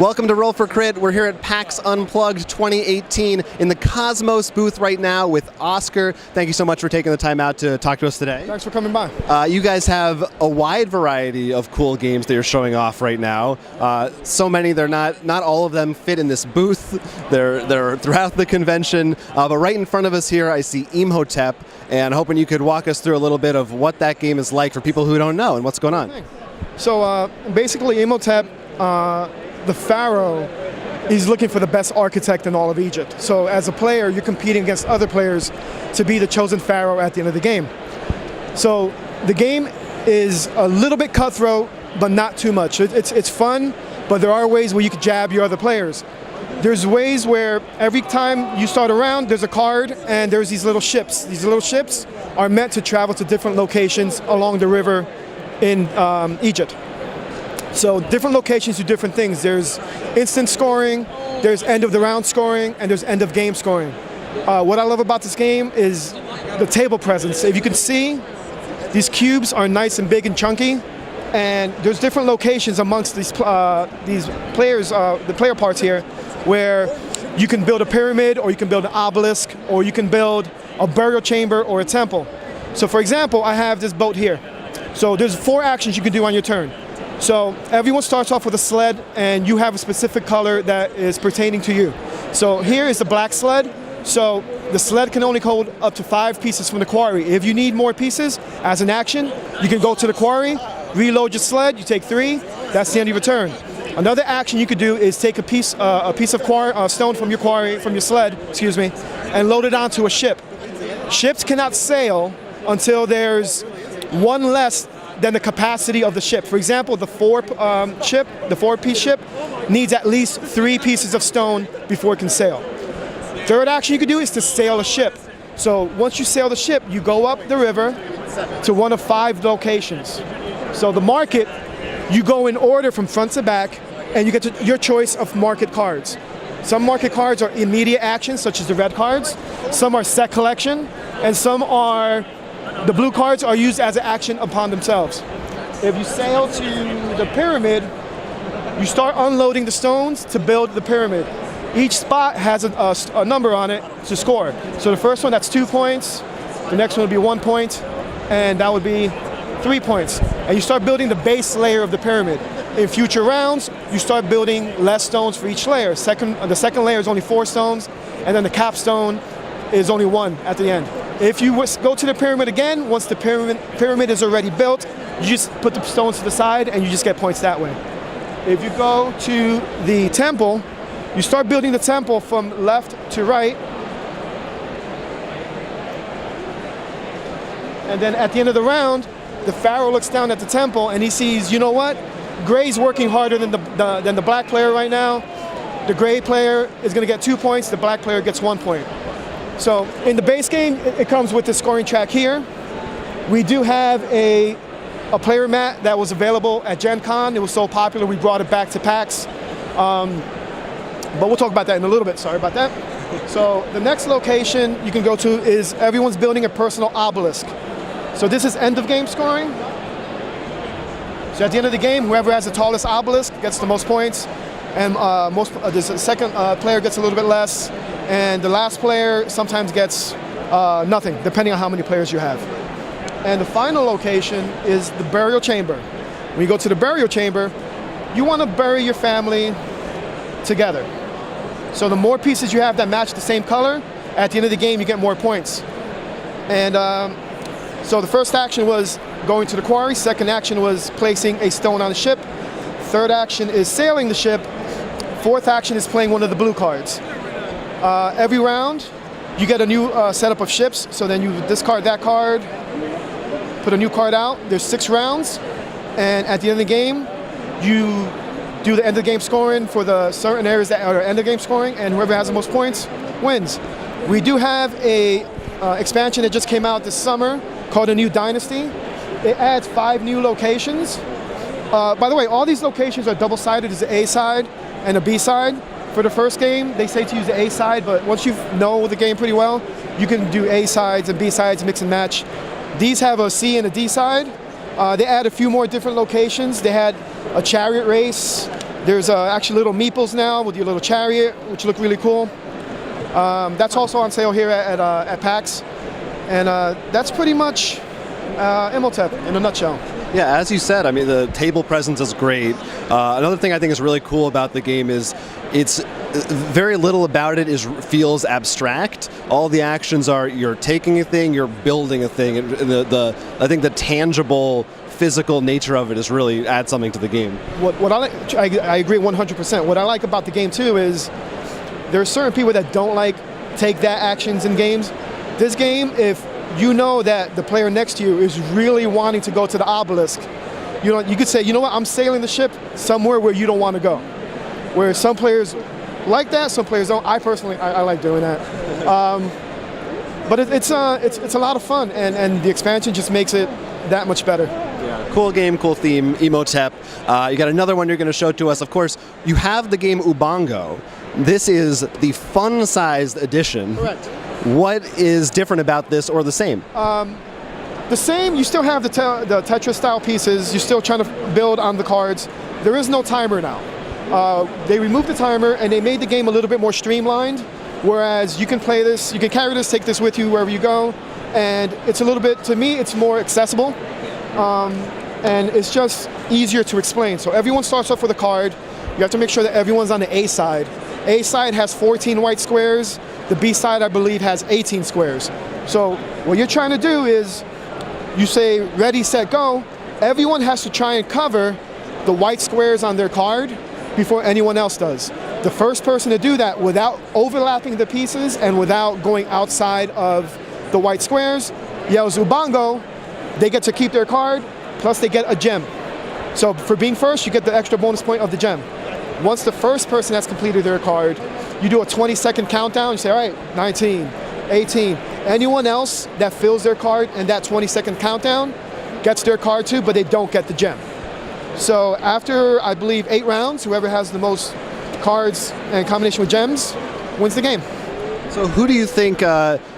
Welcome to Roll for Crit. We're here at PAX Unplugged 2018 in the KOSMOS booth right now with Oscar. Thank you so much for taking the time out to talk to us today. Thanks for coming by. You guys have a wide variety of cool games that you're showing off right now. So many, they're not all of them fit in this booth. They're throughout the convention. But right in front of us here, I see Imhotep, and hoping you could walk us through a little bit of what that game is like for people who don't know and what's going on. So basically, Imhotep, the pharaoh, is looking for the best architect in all of Egypt. So as a player, you're competing against other players to be the chosen pharaoh at the end of the game. So the game is a little bit cutthroat, but not too much. It's fun, but there are ways where you can jab your other players. There's ways where every time you start a round, there's a card, and there's these little ships. These little ships are meant to travel to different locations along the river in Egypt. So different locations do different things. There's instant scoring, there's end of the round scoring, and there's end of game scoring. What I love about this game is the table presence. If you can see, these cubes are nice and big and chunky, and there's different locations amongst these players, the player parts here, where you can build a pyramid, or you can build an obelisk, or you can build a burial chamber or a temple. So for example, I have this boat here. So there's 4 actions you can do on your turn. So everyone starts off with a sled, and you have a specific color that is pertaining to you. So here is the black sled. So the sled can only hold up to 5 pieces from the quarry. If you need more pieces as an action, you can go to the quarry, reload your sled, you take 3, that's the end of your turn. Another action you could do is take a piece of stone from your quarry, from your sled, excuse me, and load it onto a ship. Ships cannot sail until there's 1 less than the capacity of the ship. For example, the 4-piece ship needs at least 3 pieces of stone before it can sail. Third action you can do is to sail a ship. So once you sail the ship, you go up the river to one of 5 locations. So the market, you go in order from front to back, and you get your choice of market cards. Some market cards are immediate actions, such as the red cards. Some are set collection, and some are the blue cards are used as an action upon themselves. If you sail to the pyramid, you start unloading the stones to build the pyramid. Each spot has a number on it to score. So the first one, that's 2 points. The next one would be 1 point, and that would be 3 points. And you start building the base layer of the pyramid. In future rounds, you start building less stones for each layer. The second layer is only 4 stones, and then the capstone is only 1 at the end. If you go to the pyramid again, once the pyramid is already built, you just put the stones to the side and you just get points that way. If you go to the temple, you start building the temple from left to right. And then at the end of the round, the pharaoh looks down at the temple and he sees, you know what? Gray's working harder than the black player right now. The gray player is going to get 2 points, the black player gets 1 point. So in the base game, it comes with the scoring track here. We do have a player mat that was available at Gen Con. It was so popular, we brought it back to PAX. But we'll talk about that in a little bit, sorry about that. So the next location you can go to is everyone's building a personal obelisk. So this is end of game scoring. So at the end of the game, whoever has the tallest obelisk gets the most points, and the second player gets a little bit less, and the last player sometimes gets nothing, depending on how many players you have. And the final location is the burial chamber. When you go to the burial chamber, you want to bury your family together. So the more pieces you have that match the same color, at the end of the game you get more points. And so the first action was going to the quarry, second action was placing a stone on the ship, third action is sailing the ship, fourth action is playing one of the blue cards. Every round, you get a new setup of ships, so then you discard that card, put a new card out. There's 6 rounds, and at the end of the game, you do the end of the game scoring for the certain areas that are end of game scoring, and whoever has the most points wins. We do have a expansion that just came out this summer called A New Dynasty. It adds 5 new locations. By the way, all these locations are double-sided. There's an A side and a B side. For the first game, they say to use the A side, but once you know the game pretty well, you can do A sides and B sides, mix and match. These have a C and a D side. They add a few more different locations. They had a chariot race, There's actually little meeples now with your little chariot, which look really cool. That's also on sale here at PAX. And that's pretty much Imhotep in a nutshell. Yeah, as you said, I mean, the table presence is great. Another thing I think is really cool about the game is it's very little about it feels abstract. All the actions are you're taking a thing, you're building a thing. And I think the tangible, physical nature of it is really adds something to the game. What I agree 100%. What I like about the game too is there are certain people that don't like take that actions in games. This game, if you know that the player next to you is really wanting to go to the obelisk, you could say, you know what, I'm sailing the ship somewhere where you don't want to go. Where some players like that, some players don't. I personally, I like doing that. But it's a lot of fun, and the expansion just makes it that much better. Yeah. Cool game, cool theme, Imhotep. You got another one you're going to show to us. Of course, you have the game Ubongo. This is the fun-sized edition. Correct. What is different about this, or the same? The same. You still have the Tetris-style pieces. You're still trying to build on the cards. There is no timer now. They removed the timer, and they made the game a little bit more streamlined. Whereas you can play this, you can carry this, take this with you wherever you go, and it's a little bit, to me, it's more accessible, and it's just easier to explain. So everyone starts off with a card. You have to make sure that everyone's on the A side. A side has 14 white squares. The B side, I believe, has 18 squares. So what you're trying to do is you say ready, set, go. Everyone has to try and cover the white squares on their card before anyone else does. The first person to do that without overlapping the pieces and without going outside of the white squares yells Ubongo. They get to keep their card, plus they get a gem. So for being first, you get the extra bonus point of the gem. Once the first person has completed their card, you do a 20-second countdown. You say, all right, 19, 18. Anyone else that fills their card in that 20-second countdown gets their card too, but they don't get the gem. So after, I believe, 8 rounds, whoever has the most cards in combination with gems wins the game. So who do you think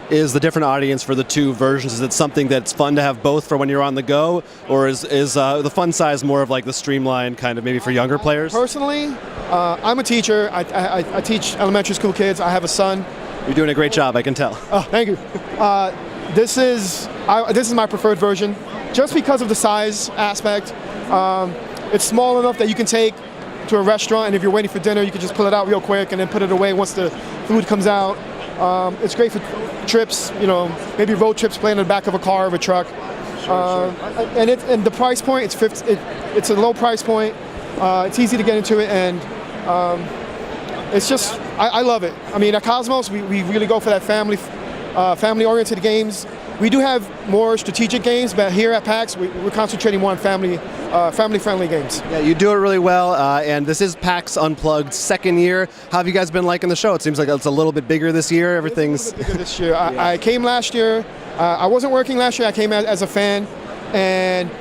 is the different audience for the two versions? Is it something that's fun to have both for when you're on the go, or is the fun size more of like the streamlined kind of maybe for younger players? Personally, I'm a teacher. I teach elementary school kids. I have a son. You're doing a great job, I can tell. Oh, thank you. This is my preferred version, just because of the size aspect. It's small enough that you can take to a restaurant, and if you're waiting for dinner, you can just pull it out real quick and then put it away once the food comes out. It's great for trips, maybe road trips, playing in the back of a car or a truck. And the price point, it's a low price point. It's easy to get into it, and it's just, I love it. I mean, at KOSMOS, we really go for that family-oriented games. We do have more strategic games, but here at PAX, we're concentrating more on family-friendly games. Yeah, you do it really well, and this is PAX Unplugged second year. How have you guys been liking the show? It seems like it's a little bit bigger this year. Everything's a little bit bigger this year. I came last year. I wasn't working last year. I came as a fan, and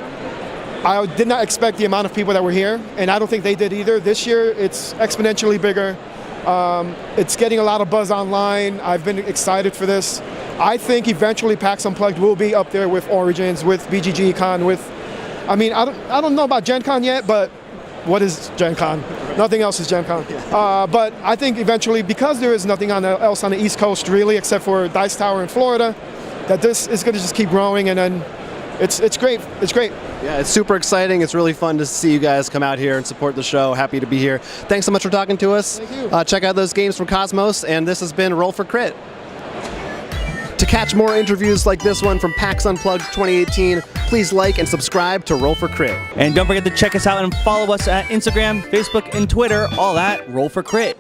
I did not expect the amount of people that were here, and I don't think they did either. This year, it's exponentially bigger. It's getting a lot of buzz online. I've been excited for this. I think eventually PAX Unplugged will be up there with Origins, with BGG Con, I don't know about Gen Con yet, but what is Gen Con? Nothing else is Gen Con. But I think eventually, because there is nothing else on the East Coast really, except for Dice Tower in Florida, that this is going to just keep growing, and then it's great. It's great. Yeah, it's super exciting. It's really fun to see you guys come out here and support the show. Happy to be here. Thanks so much for talking to us. Thank you. Check out those games from KOSMOS, and this has been Roll for Crit. To catch more interviews like this one from PAX Unplugged 2018, please like and subscribe to Roll for Crit. And don't forget to check us out and follow us at Instagram, Facebook, and Twitter, all at Roll for Crit.